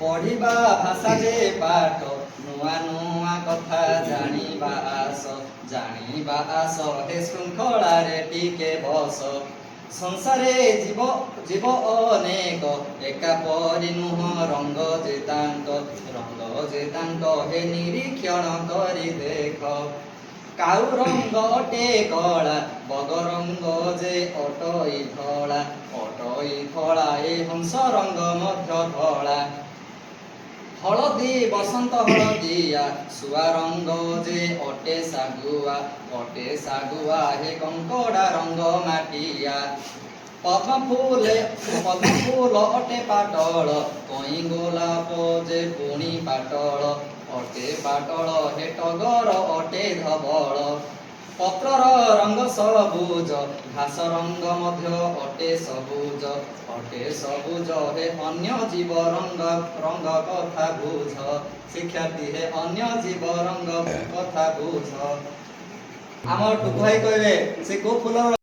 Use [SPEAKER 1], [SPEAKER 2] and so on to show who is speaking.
[SPEAKER 1] पढ़िबा भाषा जे पाठ नुआ नुआ कथा जानिबा आस हे शृंखला रे टिके बस संसारे जीव जीव अनेक एका परि नुह रंग जेतांक हे निरीक्षण करी देख काउ रंग अटे कला बग रंग जे अटई धला ए हंस रंग मध्य धला हलदी बसंत हलदिया सुआ रंग जे अटे सागुआ हे कंकड़ा रंग माटिया पद्म फूल अटे पाटल कई गोलाप जे पुणी पाटल अटे पाटल हे टगर अटे धवल पत्रर रंग सबुज घास रंग मध्य अटे सबुज हे अन्य जीव रंग कथा बुझ शिक्षार्थी हे अन्य जीव रंग कथा बुझ आम टुकु भाई कहबे से को फूल